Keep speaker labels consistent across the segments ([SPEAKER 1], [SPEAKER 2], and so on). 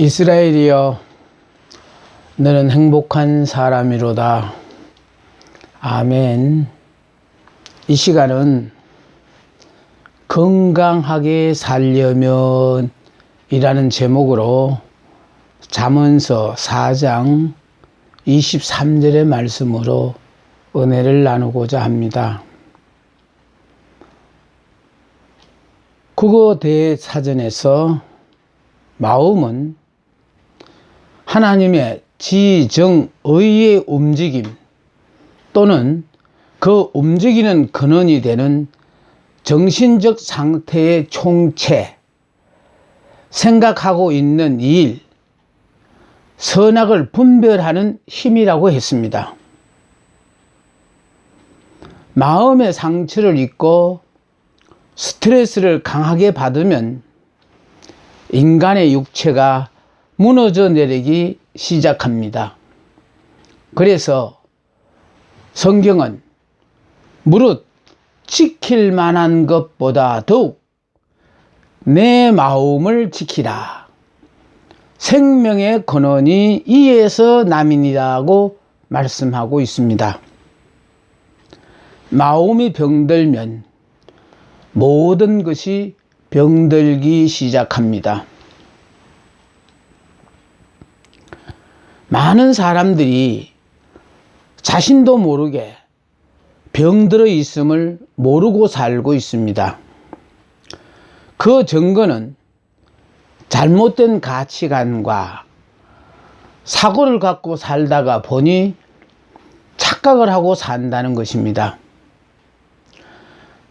[SPEAKER 1] 이스라엘이여, 너는 행복한 사람이로다. 아멘. 이 시간은 건강하게 살려면 이라는 제목으로 잠언서 4장 23절의 말씀으로 은혜를 나누고자 합니다. 국어 대사전에서 마음은 하나님의 지정의의 움직임 또는 그 움직이는 근원이 되는 정신적 상태의 총체, 생각하고 있는 일, 선악을 분별하는 힘이라고 했습니다. 마음의 상처를 입고 스트레스를 강하게 받으면 인간의 육체가 무너져 내리기 시작합니다. 그래서 성경은 무릇 지킬 만한 것보다 더욱 내 마음을 지키라. 생명의 근원이 이에서 남이니라고 말씀하고 있습니다. 마음이 병들면 모든 것이 병들기 시작합니다. 많은 사람들이 자신도 모르게 병들어 있음을 모르고 살고 있습니다. 그 증거는 잘못된 가치관과 사고를 갖고 살다가 보니 착각을 하고 산다는 것입니다.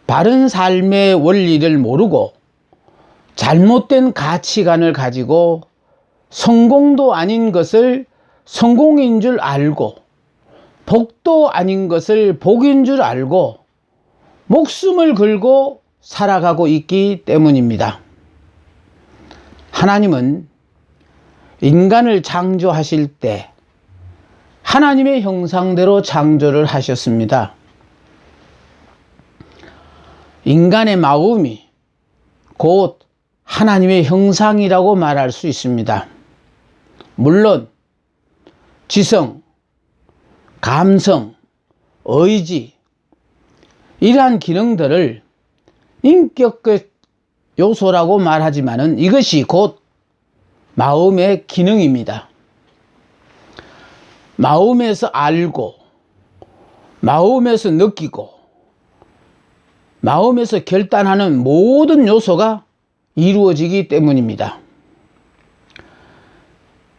[SPEAKER 1] 바른 삶의 원리를 모르고 잘못된 가치관을 가지고 성공도 아닌 것을 성공인 줄 알고 복도 아닌 것을 복인 줄 알고 목숨을 걸고 살아가고 있기 때문입니다. 하나님은 인간을 창조하실 때 하나님의 형상대로 창조를 하셨습니다. 인간의 마음이 곧 하나님의 형상이라고 말할 수 있습니다. 물론 지성, 감성, 의지 이러한 기능들을 인격적 요소라고 말하지만은 이것이 곧 마음의 기능입니다. 마음에서 알고, 마음에서 느끼고, 마음에서 결단하는 모든 요소가 이루어지기 때문입니다.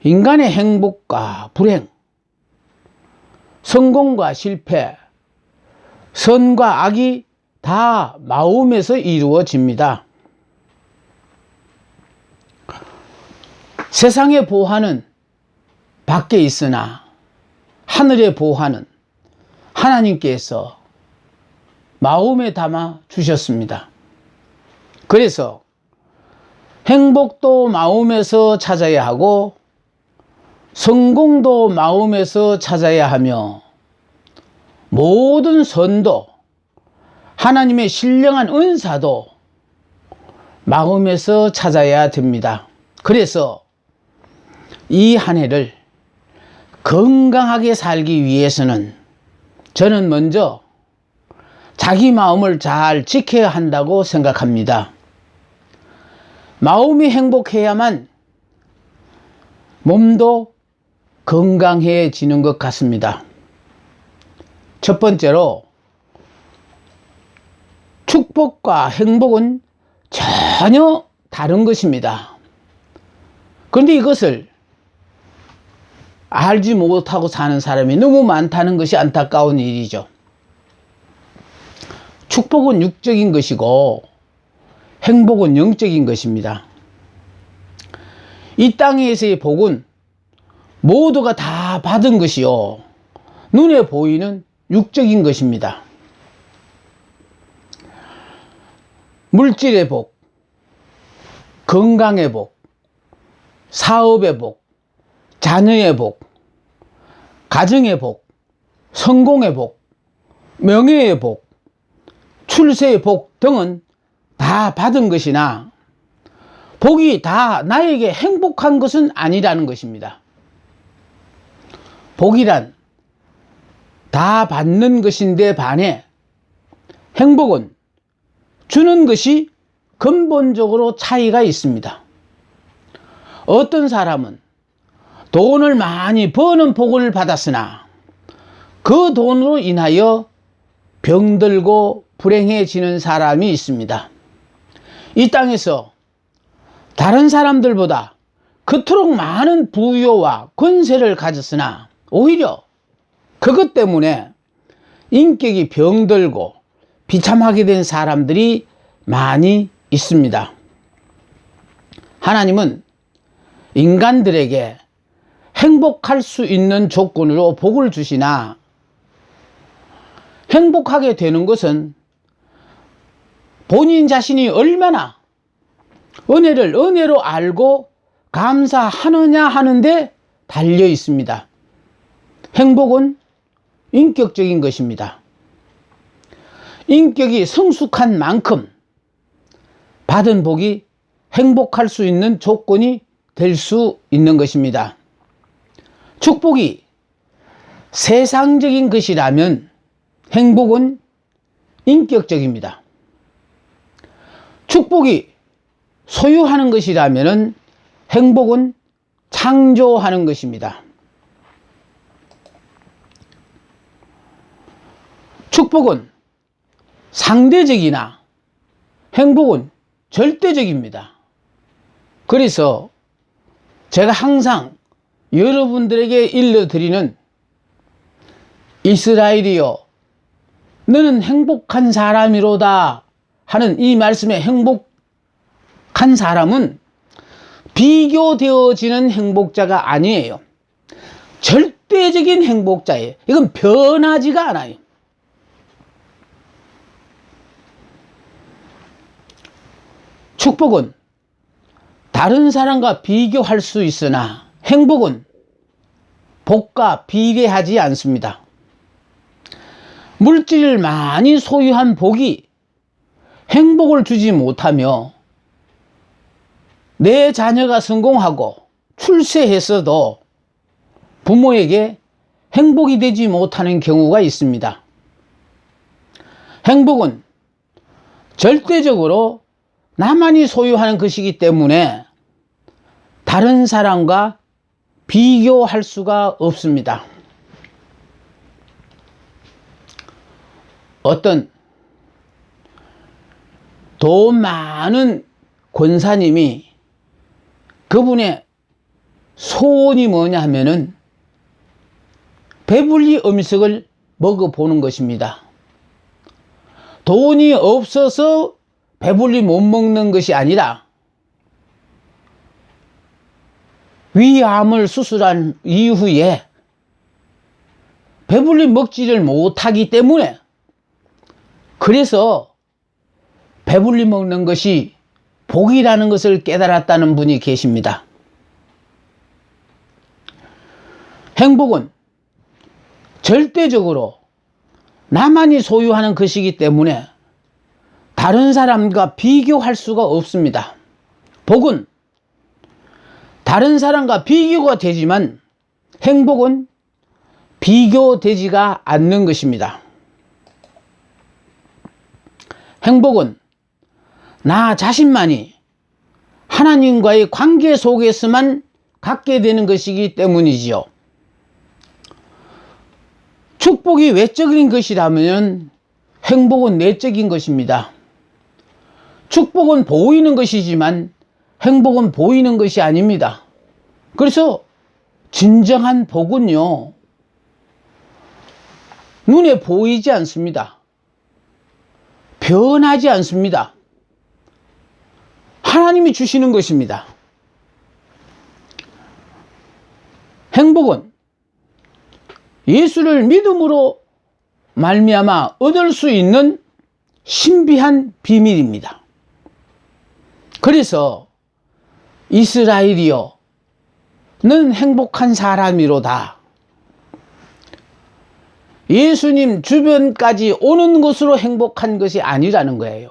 [SPEAKER 1] 인간의 행복과 불행, 성공과 실패, 선과 악이 다 마음에서 이루어집니다. 세상의 보화는 밖에 있으나 하늘의 보화는 하나님께서 마음에 담아 주셨습니다. 그래서 행복도 마음에서 찾아야 하고 성공도 마음에서 찾아야 하며 모든 선도 하나님의 신령한 은사도 마음에서 찾아야 됩니다. 그래서 이 한 해를 건강하게 살기 위해서는 저는 먼저 자기 마음을 잘 지켜야 한다고 생각합니다. 마음이 행복해야만 몸도 건강해지는 것 같습니다. 첫 번째로 축복과 행복은 전혀 다른 것입니다. 그런데 이것을 알지 못하고 사는 사람이 너무 많다는 것이 안타까운 일이죠. 축복은 육적인 것이고 행복은 영적인 것입니다. 이 땅에서의 복은 모두가 다 받은 것이요 눈에 보이는 육적인 것입니다. 물질의 복, 건강의 복, 사업의 복, 자녀의 복, 가정의 복, 성공의 복, 명예의 복, 출세의 복 등은 다 받은 것이나 복이 다 나에게 행복한 것은 아니라는 것입니다. 복이란 다 받는 것인데 반해 행복은 주는 것이 근본적으로 차이가 있습니다. 어떤 사람은 돈을 많이 버는 복을 받았으나 그 돈으로 인하여 병들고 불행해지는 사람이 있습니다. 이 땅에서 다른 사람들보다 그토록 많은 부유와 권세를 가졌으나 오히려 그것 때문에 인격이 병들고 비참하게 된 사람들이 많이 있습니다. 하나님은 인간들에게 행복할 수 있는 조건으로 복을 주시나 행복하게 되는 것은 본인 자신이 얼마나 은혜를 은혜로 알고 감사하느냐 하는데 달려 있습니다. 행복은 인격적인 것입니다. 인격이 성숙한 만큼 받은 복이 행복할 수 있는 조건이 될 수 있는 것입니다. 축복이 세상적인 것이라면 행복은 인격적입니다. 축복이 소유하는 것이라면 행복은 창조하는 것입니다. 축복은 상대적이나 행복은 절대적입니다. 그래서 제가 항상 여러분들에게 일러드리는 이스라엘이여 너는 행복한 사람이로다 하는 이 말씀에 행복한 사람은 비교되어지는 행복자가 아니에요. 절대적인 행복자예요. 이건 변하지가 않아요. 축복은 다른 사람과 비교할 수 있으나 행복은 복과 비례하지 않습니다. 물질을 많이 소유한 복이 행복을 주지 못하며 내 자녀가 성공하고 출세했어도 부모에게 행복이 되지 못하는 경우가 있습니다. 행복은 절대적으로 나만이 소유하는 것이기 때문에 다른 사람과 비교할 수가 없습니다. 어떤 돈 많은 권사님이 그분의 소원이 뭐냐 하면은 배불리 음식을 먹어보는 것입니다. 돈이 없어서 배불리 못 먹는 것이 아니라 위암을 수술한 이후에 배불리 먹지를 못하기 때문에 그래서 배불리 먹는 것이 복이라는 것을 깨달았다는 분이 계십니다. 행복은 절대적으로 나만이 소유하는 것이기 때문에 다른 사람과 비교할 수가 없습니다. 복은 다른 사람과 비교가 되지만 행복은 비교되지가 않는 것입니다. 행복은 나 자신만이 하나님과의 관계 속에서만 갖게 되는 것이기 때문이지요. 축복이 외적인 것이라면 행복은 내적인 것입니다. 축복은 보이는 것이지만 행복은 보이는 것이 아닙니다. 그래서 진정한 복은요, 눈에 보이지 않습니다. 변하지 않습니다. 하나님이 주시는 것입니다. 행복은 예수를 믿음으로 말미암아 얻을 수 있는 신비한 비밀입니다. 그래서 이스라엘이여 는 행복한 사람이로다. 예수님 주변까지 오는 것으로 행복한 것이 아니라는 거예요.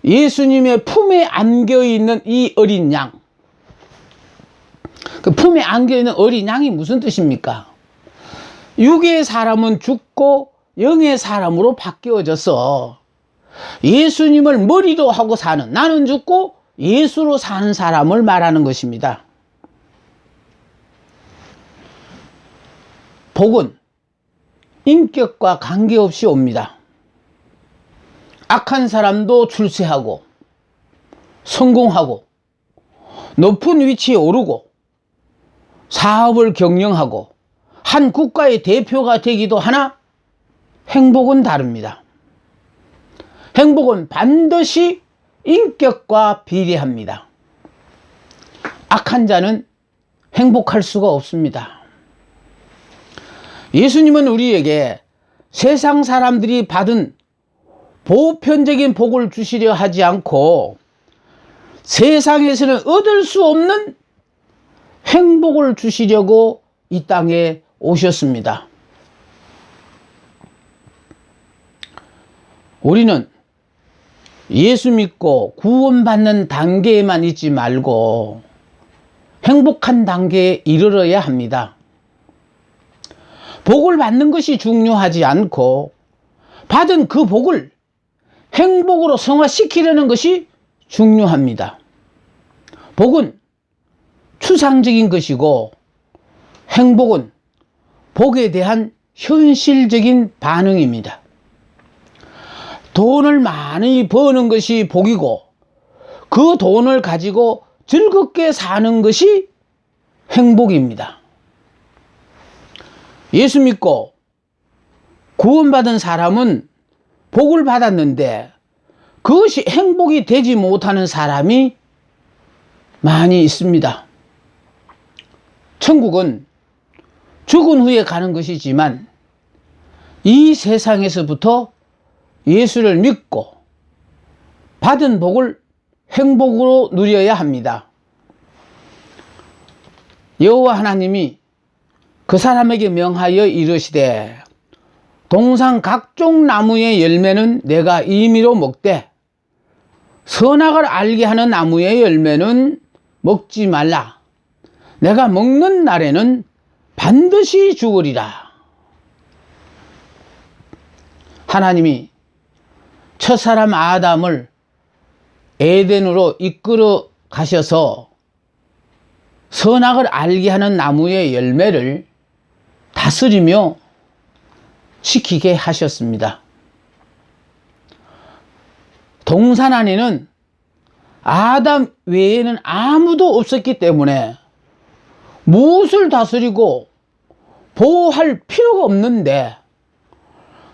[SPEAKER 1] 예수님의 품에 안겨 있는 이 어린 양, 그 품에 안겨 있는 어린 양이 무슨 뜻입니까? 육의 사람은 죽고 영의 사람으로 바뀌어져서 예수님을 머리로 하고 사는, 나는 죽고 예수로 사는 사람을 말하는 것입니다. 복은 인격과 관계없이 옵니다. 악한 사람도 출세하고 성공하고 높은 위치에 오르고 사업을 경영하고 한 국가의 대표가 되기도 하나 행복은 다릅니다. 행복은 반드시 인격과 비례합니다. 악한 자는 행복할 수가 없습니다. 예수님은 우리에게 세상 사람들이 받은 보편적인 복을 주시려 하지 않고 세상에서는 얻을 수 없는 행복을 주시려고 이 땅에 오셨습니다. 우리는 예수 믿고 구원받는 단계에만 있지 말고 행복한 단계에 이르러야 합니다. 복을 받는 것이 중요하지 않고 받은 그 복을 행복으로 성화시키려는 것이 중요합니다. 복은 추상적인 것이고 행복은 복에 대한 현실적인 반응입니다. 돈을 많이 버는 것이 복이고 그 돈을 가지고 즐겁게 사는 것이 행복입니다. 예수 믿고 구원받은 사람은 복을 받았는데 그것이 행복이 되지 못하는 사람이 많이 있습니다. 천국은 죽은 후에 가는 것이지만 이 세상에서부터 예수를 믿고 받은 복을 행복으로 누려야 합니다. 여호와 하나님이 그 사람에게 명하여 이르시되 동산 각종 나무의 열매는 내가 임의로 먹되 선악을 알게 하는 나무의 열매는 먹지 말라. 내가 먹는 날에는 반드시 죽으리라. 하나님이 첫사람 아담을 에덴으로 이끌어 가셔서 선악을 알게 하는 나무의 열매를 다스리며 지키게 하셨습니다. 동산 안에는 아담 외에는 아무도 없었기 때문에 무엇을 다스리고 보호할 필요가 없는데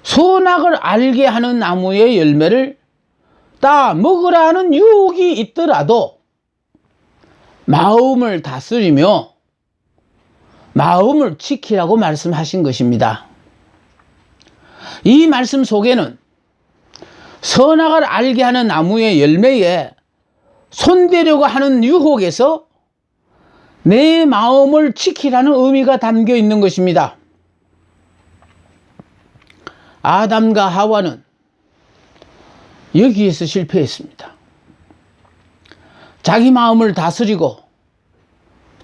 [SPEAKER 1] 선악을 알게 하는 나무의 열매를 따 먹으라는 유혹이 있더라도 마음을 다스리며 마음을 지키라고 말씀하신 것입니다. 이 말씀 속에는 선악을 알게 하는 나무의 열매에 손대려고 하는 유혹에서 내 마음을 지키라는 의미가 담겨 있는 것입니다. 아담과 하와는 여기에서 실패했습니다. 자기 마음을 다스리고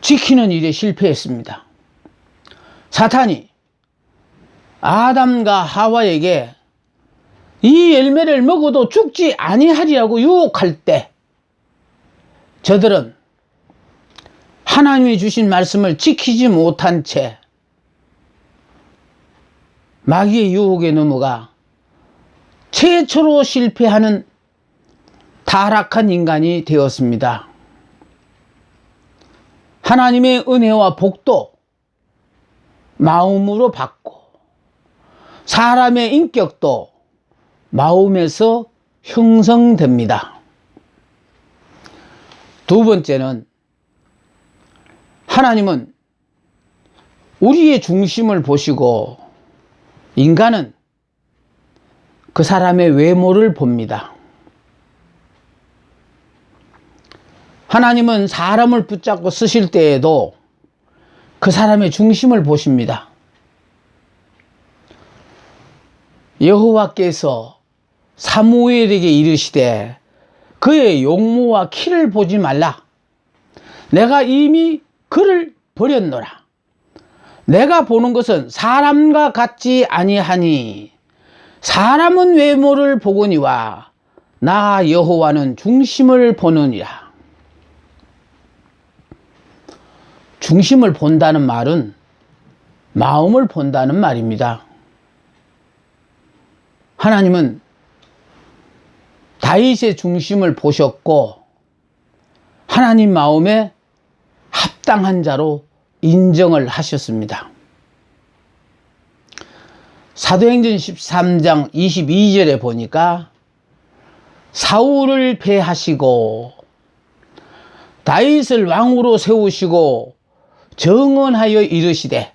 [SPEAKER 1] 지키는 일에 실패했습니다. 사탄이 아담과 하와에게 이 열매를 먹어도 죽지 아니하리라고 유혹할 때 저들은 하나님이 주신 말씀을 지키지 못한 채 마귀의 유혹에 넘어가 최초로 실패하는 타락한 인간이 되었습니다. 하나님의 은혜와 복도 마음으로 받고 사람의 인격도 마음에서 형성됩니다. 두 번째는 하나님은 우리의 중심을 보시고 인간은 그 사람의 외모를 봅니다. 하나님은 사람을 붙잡고 쓰실 때에도 그 사람의 중심을 보십니다. 여호와께서 사무엘에게 이르시되 그의 용모와 키를 보지 말라. 내가 이미 그를 버렸노라. 내가 보는 것은 사람과 같지 아니하니 사람은 외모를 보거니와 나 여호와는 중심을 보느니라. 중심을 본다는 말은 마음을 본다는 말입니다. 하나님은 다윗의 중심을 보셨고 하나님 마음에 합당한 자로 인정을 하셨습니다. 사도행전 13장 22절에 보니까 사울을 패하시고 다윗을 왕으로 세우시고 정언하여 이르시되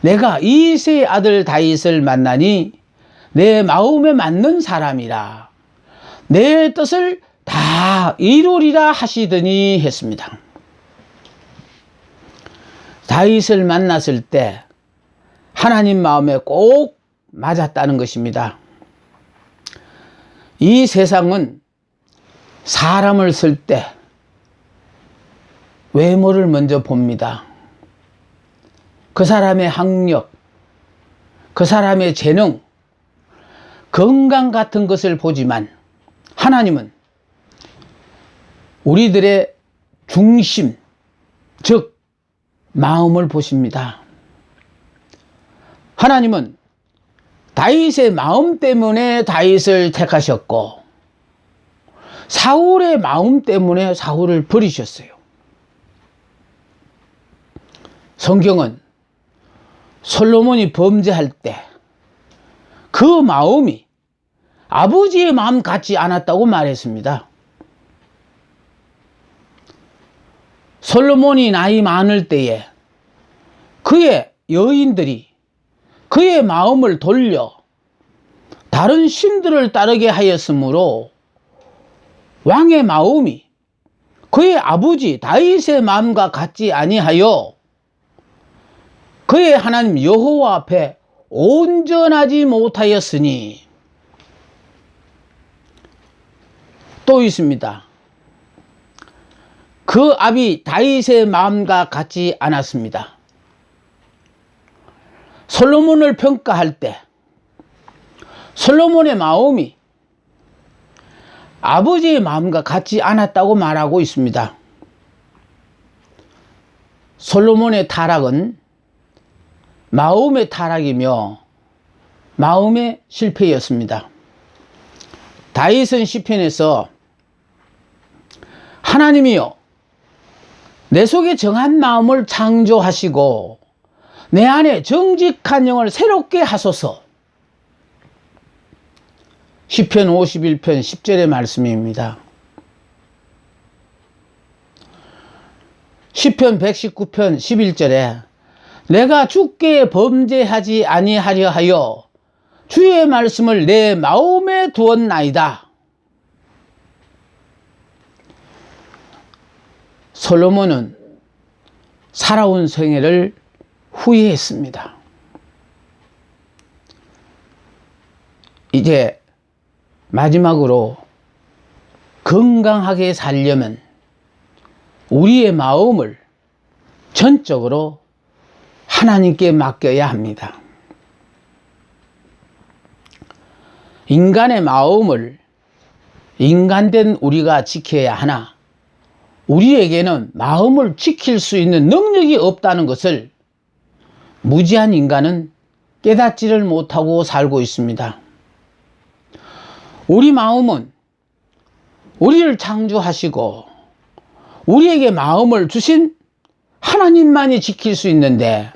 [SPEAKER 1] 내가 이새의 아들 다윗을 만나니 내 마음에 맞는 사람이라 내 뜻을 다 이루리라 하시더니 했습니다. 다윗을 만났을 때 하나님 마음에 꼭 맞았다는 것입니다. 이 세상은 사람을 쓸 때 외모를 먼저 봅니다. 그 사람의 학력, 그 사람의 재능, 건강 같은 것을 보지만 하나님은 우리들의 중심, 즉 마음을 보십니다. 하나님은 다윗의 마음 때문에 다윗을 택하셨고 사울의 마음 때문에 사울을 버리셨어요. 성경은 솔로몬이 범죄할 때 그 마음이 아버지의 마음 같지 않았다고 말했습니다. 솔로몬이 나이 많을 때에 그의 여인들이 그의 마음을 돌려 다른 신들을 따르게 하였으므로 왕의 마음이 그의 아버지 다윗의 마음과 같지 아니하여 그의 하나님 여호와 앞에 온전하지 못하였으니 또 있습니다. 그 아비 다윗의 마음과 같지 않았습니다. 솔로몬을 평가할 때 솔로몬의 마음이 아버지의 마음과 같지 않았다고 말하고 있습니다. 솔로몬의 타락은 마음의 타락이며 마음의 실패였습니다. 다윗은 시편에서 하나님이여 내 속에 정한 마음을 창조하시고 내 안에 정직한 영을 새롭게 하소서. 시편 51편 10절의 말씀입니다. 시편 119편 11절에 내가 주께 범죄하지 아니하려 하여 주의 말씀을 내 마음에 두었나이다. 솔로몬은 살아온 생애를 후회했습니다. 이제 마지막으로 건강하게 살려면 우리의 마음을 전적으로 하나님께 맡겨야 합니다. 인간의 마음을 인간된 우리가 지켜야 하나 우리에게는 마음을 지킬 수 있는 능력이 없다는 것을 무지한 인간은 깨닫지를 못하고 살고 있습니다. 우리 마음은 우리를 창조하시고 우리에게 마음을 주신 하나님만이 지킬 수 있는데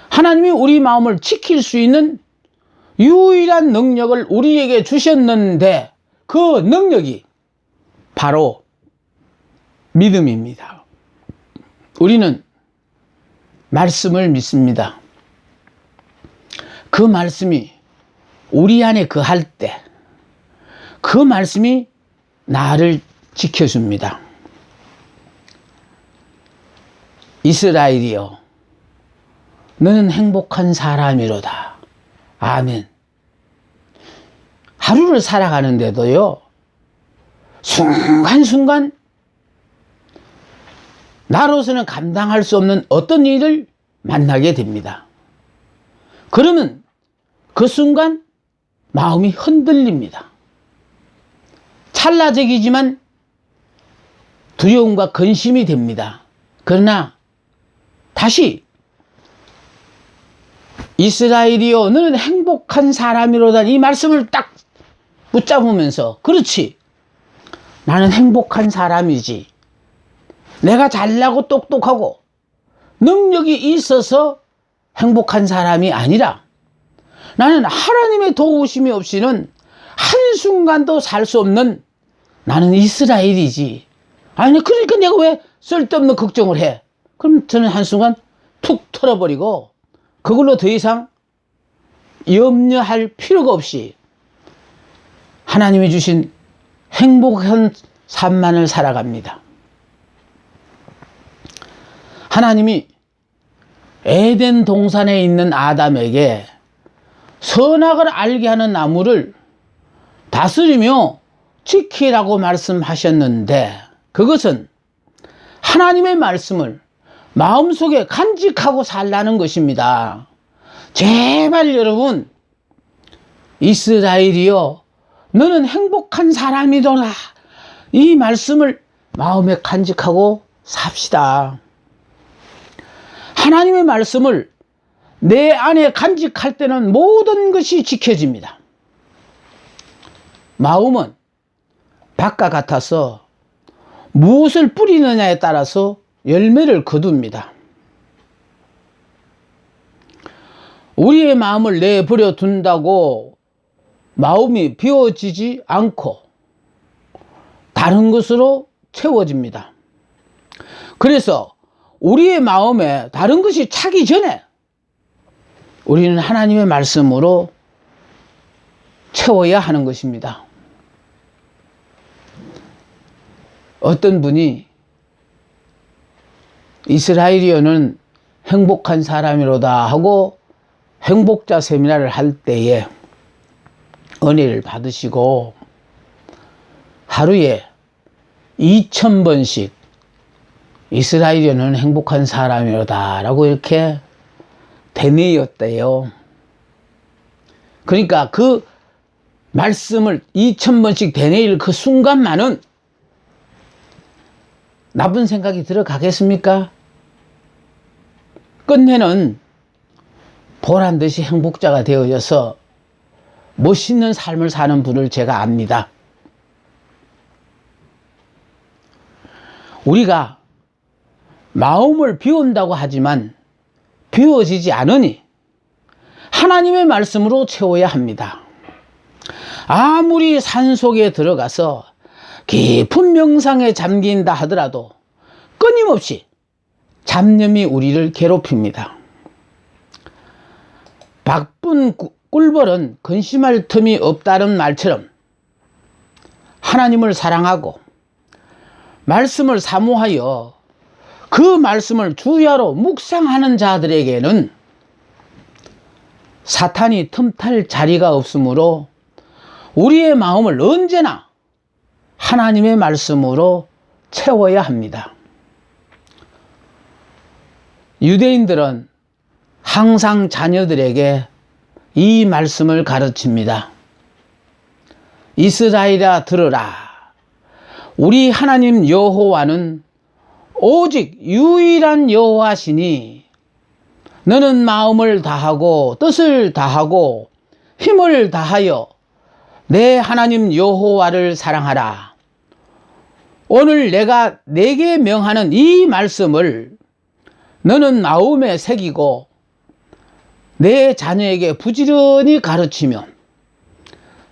[SPEAKER 1] 하나님이 우리 마음을 지킬 수 있는 유일한 능력을 우리에게 주셨는데 그 능력이 바로 믿음입니다. 우리는 말씀을 믿습니다. 그 말씀이 우리 안에 거할 때 그 말씀이 나를 지켜줍니다. 이스라엘이여 너는 행복한 사람이로다. 아멘. 하루를 살아가는데도요 순간순간 나로서는 감당할 수 없는 어떤 일을 만나게 됩니다. 그러면 그 순간 마음이 흔들립니다. 찰나적이지만 두려움과 근심이 됩니다. 그러나 다시 이스라엘이여 너는 행복한 사람이로다, 이 말씀을 딱 붙잡으면서, 그렇지, 나는 행복한 사람이지, 내가 잘나고 똑똑하고 능력이 있어서 행복한 사람이 아니라 나는 하나님의 도우심이 없이는 한순간도 살 수 없는 나는 이스라엘이지. 아니 그러니까 내가 왜 쓸데없는 걱정을 해? 그럼 저는 한순간 툭 털어버리고 그걸로 더 이상 염려할 필요가 없이 하나님이 주신 행복한 삶만을 살아갑니다. 하나님이 에덴 동산에 있는 아담에게 선악을 알게 하는 나무를 다스리며 지키라고 말씀하셨는데, 그것은 하나님의 말씀을 마음속에 간직하고 살라는 것입니다. 제발 여러분, 이스라엘이여 너는 행복한 사람이더라, 이 말씀을 마음에 간직하고 삽시다. 하나님의 말씀을 내 안에 간직할 때는 모든 것이 지켜집니다. 마음은 밭과 같아서 무엇을 뿌리느냐에 따라서 열매를 거둡니다. 우리의 마음을 내버려 둔다고 마음이 비워지지 않고 다른 것으로 채워집니다. 그래서 우리의 마음에 다른 것이 차기 전에 우리는 하나님의 말씀으로 채워야 하는 것입니다. 어떤 분이 이스라엘이여는 행복한 사람이로다 하고 행복자 세미나를 할 때에 은혜를 받으시고 하루에 2000번씩 이스라엘이여는 행복한 사람이로다 라고 이렇게 되뇌었대요. 그러니까 그 말씀을 2000번씩 되뇌일 그 순간만은 나쁜 생각이 들어가겠습니까? 끝내는 보란듯이 행복자가 되어져서 멋있는 삶을 사는 분을 제가 압니다. 우리가 마음을 비운다고 하지만 비워지지 않으니 하나님의 말씀으로 채워야 합니다. 아무리 산속에 들어가서 깊은 명상에 잠긴다 하더라도 끊임없이 잡념이 우리를 괴롭힙니다. 바쁜 꿀벌은 근심할 틈이 없다는 말처럼 하나님을 사랑하고 말씀을 사모하여 그 말씀을 주야로 묵상하는 자들에게는 사탄이 틈탈 자리가 없으므로 우리의 마음을 언제나 하나님의 말씀으로 채워야 합니다. 유대인들은 항상 자녀들에게 이 말씀을 가르칩니다. 이스라엘아 들으라. 우리 하나님 여호와는 오직 유일한 여호와시니 너는 마음을 다하고 뜻을 다하고 힘을 다하여 내 하나님 여호와를 사랑하라. 오늘 내가 네게 명하는 이 말씀을 너는 마음에 새기고 내 자녀에게 부지런히 가르치며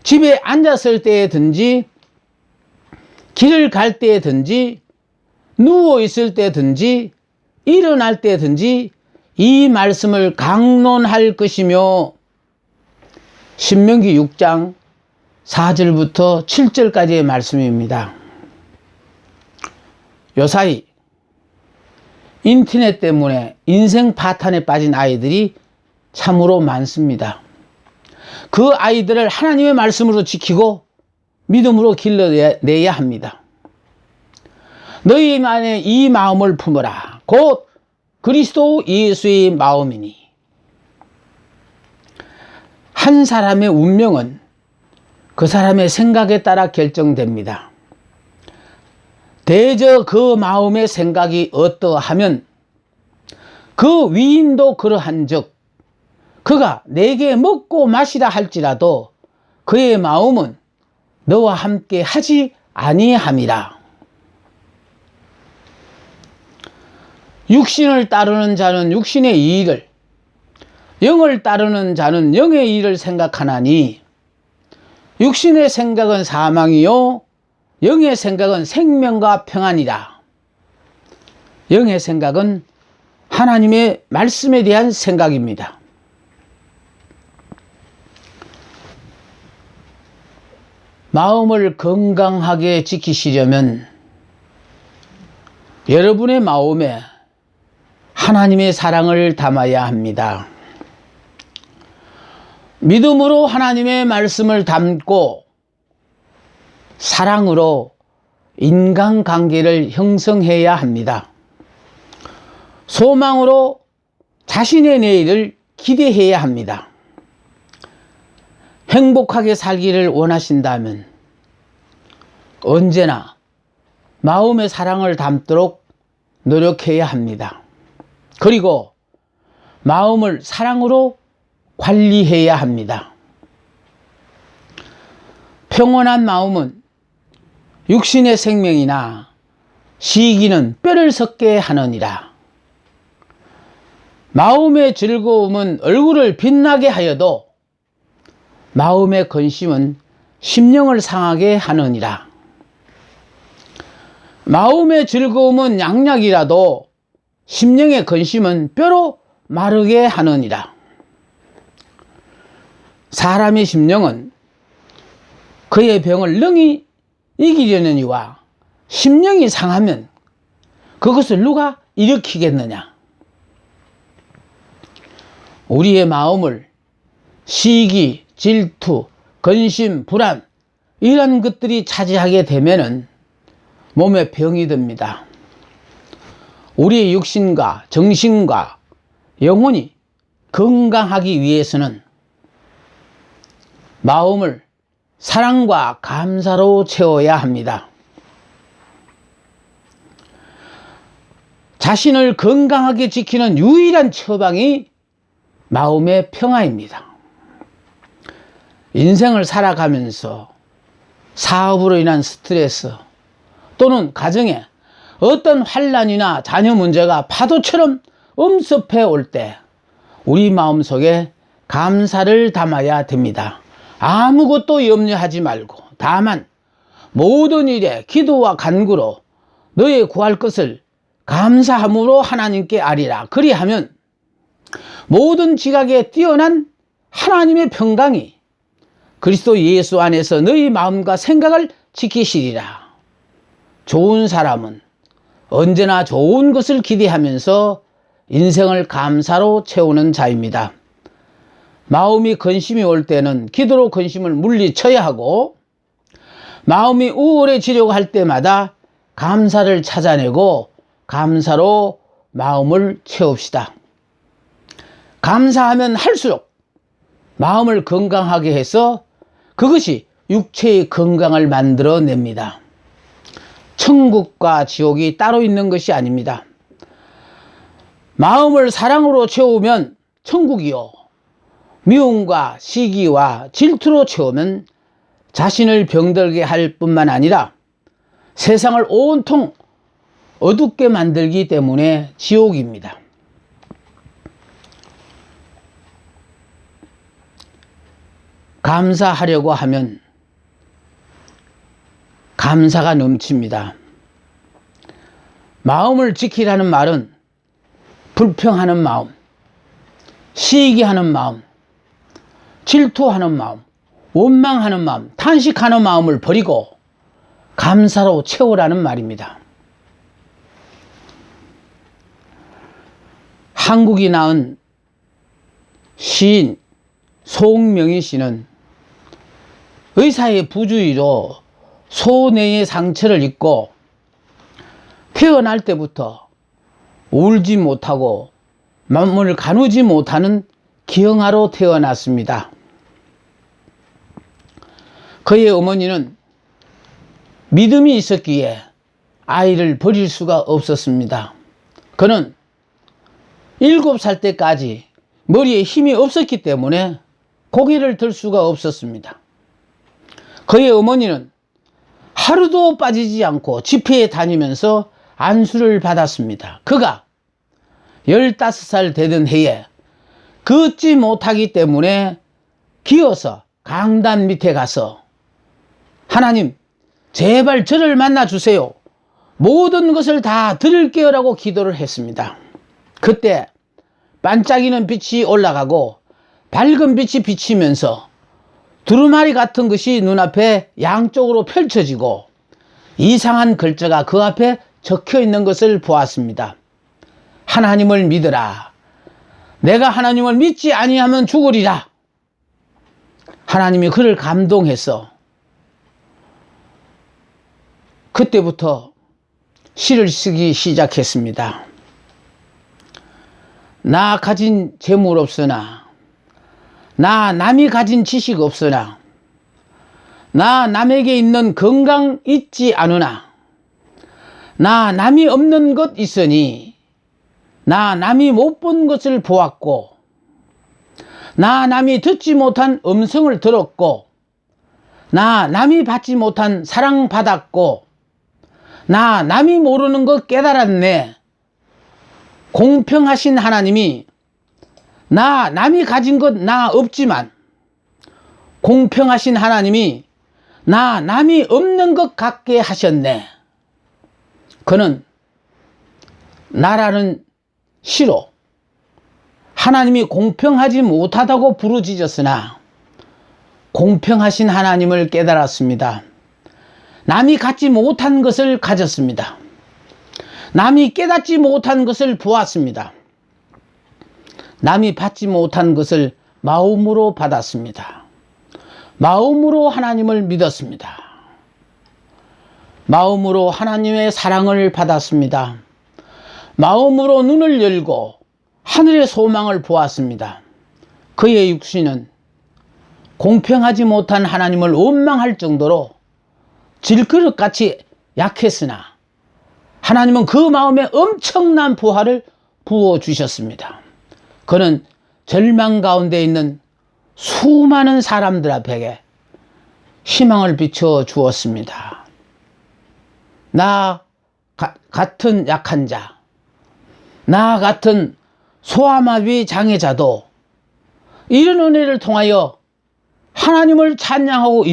[SPEAKER 1] 집에 앉았을 때든지 길을 갈 때든지 누워 있을 때든지 일어날 때든지 이 말씀을 강론할 것이며, 신명기 6장 4절부터 7절까지의 말씀입니다. 요사이 인터넷 때문에 인생 파탄에 빠진 아이들이 참으로 많습니다. 그 아이들을 하나님의 말씀으로 지키고 믿음으로 길러내야 합니다. 너희 안에 이 마음을 품어라. 곧 그리스도 예수의 마음이니. 한 사람의 운명은 그 사람의 생각에 따라 결정됩니다. 대저 그 마음의 생각이 어떠하면 그 위인도 그러한 즉 그가 내게 먹고 마시라 할지라도 그의 마음은 너와 함께 하지 아니함이라. 육신을 따르는 자는 육신의 일을, 영을 따르는 자는 영의 일을 생각하나니 육신의 생각은 사망이요 영의 생각은 생명과 평안이라. 영의 생각은 하나님의 말씀에 대한 생각입니다. 마음을 건강하게 지키시려면 여러분의 마음에 하나님의 사랑을 담아야 합니다. 믿음으로 하나님의 말씀을 담고 사랑으로 인간관계를 형성해야 합니다. 소망으로 자신의 내일을 기대해야 합니다. 행복하게 살기를 원하신다면 언제나 마음의 사랑을 담도록 노력해야 합니다. 그리고 마음을 사랑으로 관리해야 합니다. 평온한 마음은 육신의 생명이나 시기는 뼈를 썩게 하느니라. 마음의 즐거움은 얼굴을 빛나게 하여도 마음의 근심은 심령을 상하게 하느니라. 마음의 즐거움은 양약이라도 심령의 근심은 뼈로 마르게 하느니라. 사람의 심령은 그의 병을 능히 이기려느니와 심령이 상하면 그것을 누가 일으키겠느냐. 우리의 마음을 시기, 질투, 근심, 불안 이런 것들이 차지하게 되면은 몸에 병이 듭니다. 우리의 육신과 정신과 영혼이 건강하기 위해서는 마음을 사랑과 감사로 채워야 합니다. 자신을 건강하게 지키는 유일한 처방이 마음의 평화입니다. 인생을 살아가면서 사업으로 인한 스트레스 또는 가정에 어떤 환난이나 자녀 문제가 파도처럼 엄습해 올 때 우리 마음속에 감사를 담아야 됩니다. 아무것도 염려하지 말고 다만 모든 일에 기도와 간구로 너의 구할 것을 감사함으로 하나님께 아리라. 그리하면 모든 지각에 뛰어난 하나님의 평강이 그리스도 예수 안에서 너희 마음과 생각을 지키시리라. 좋은 사람은 언제나 좋은 것을 기대하면서 인생을 감사로 채우는 자입니다. 마음이 근심이 올 때는 기도로 근심을 물리쳐야 하고 마음이 우울해지려고 할 때마다 감사를 찾아내고 감사로 마음을 채웁시다. 감사하면 할수록 마음을 건강하게 해서 그것이 육체의 건강을 만들어냅니다. 천국과 지옥이 따로 있는 것이 아닙니다. 마음을 사랑으로 채우면 천국이요, 미움과 시기와 질투로 채우면 자신을 병들게 할 뿐만 아니라 세상을 온통 어둡게 만들기 때문에 지옥입니다. 감사하려고 하면 감사가 넘칩니다. 마음을 지키라는 말은 불평하는 마음, 시기하는 마음, 질투하는 마음, 원망하는 마음, 탄식하는 마음을 버리고 감사로 채우라는 말입니다. 한국이 낳은 시인 송명희 씨는 의사의 부주의로 소뇌의 상처를 입고 태어날 때부터 울지 못하고 만물을 가누지 못하는 기형아로 태어났습니다. 그의 어머니는 믿음이 있었기에 아이를 버릴 수가 없었습니다. 그는 7살 때까지 머리에 힘이 없었기 때문에 고개를 들 수가 없었습니다. 그의 어머니는 하루도 빠지지 않고 집회에 다니면서 안수를 받았습니다. 그가 15살 되던 해에 걷지 못하기 때문에 기어서 강단 밑에 가서 하나님 제발 저를 만나주세요. 모든 것을 다 드릴게요 라고 기도를 했습니다. 그때 반짝이는 빛이 올라가고 밝은 빛이 비치면서 두루마리 같은 것이 눈앞에 양쪽으로 펼쳐지고 이상한 글자가 그 앞에 적혀 있는 것을 보았습니다. 하나님을 믿으라. 내가 하나님을 믿지 아니하면 죽으리라. 하나님이 그를 감동해서 그때부터 시를 쓰기 시작했습니다. 나 가진 재물 없으나, 나 남이 가진 지식 없으나, 나 남에게 있는 건강 있지 않으나, 나 남이 없는 것 있으니, 나 남이 못 본 것을 보았고, 나 남이 듣지 못한 음성을 들었고, 나 남이 받지 못한 사랑 받았고, 나 남이 모르는 것 깨달았네. 공평하신 하나님이 나 남이 가진 것 나 없지만 공평하신 하나님이 나 남이 없는 것 같게 하셨네. 그는 나라는 시로 하나님이 공평하지 못하다고 부르짖었으나 공평하신 하나님을 깨달았습니다. 남이 갖지 못한 것을 가졌습니다. 남이 깨닫지 못한 것을 보았습니다. 남이 받지 못한 것을 마음으로 받았습니다. 마음으로 하나님을 믿었습니다. 마음으로 하나님의 사랑을 받았습니다. 마음으로 눈을 열고 하늘의 소망을 보았습니다. 그의 육신은 공평하지 못한 하나님을 원망할 정도로 질그릇같이 약했으나 하나님은 그 마음에 엄청난 부활을 부어주셨습니다. 그는 절망 가운데 있는 수많은 사람들 앞에게 희망을 비춰 주었습니다. 나 같은 약한 자, 나 같은 소아마비 장애자도 이런 은혜를 통하여 하나님을 찬양하고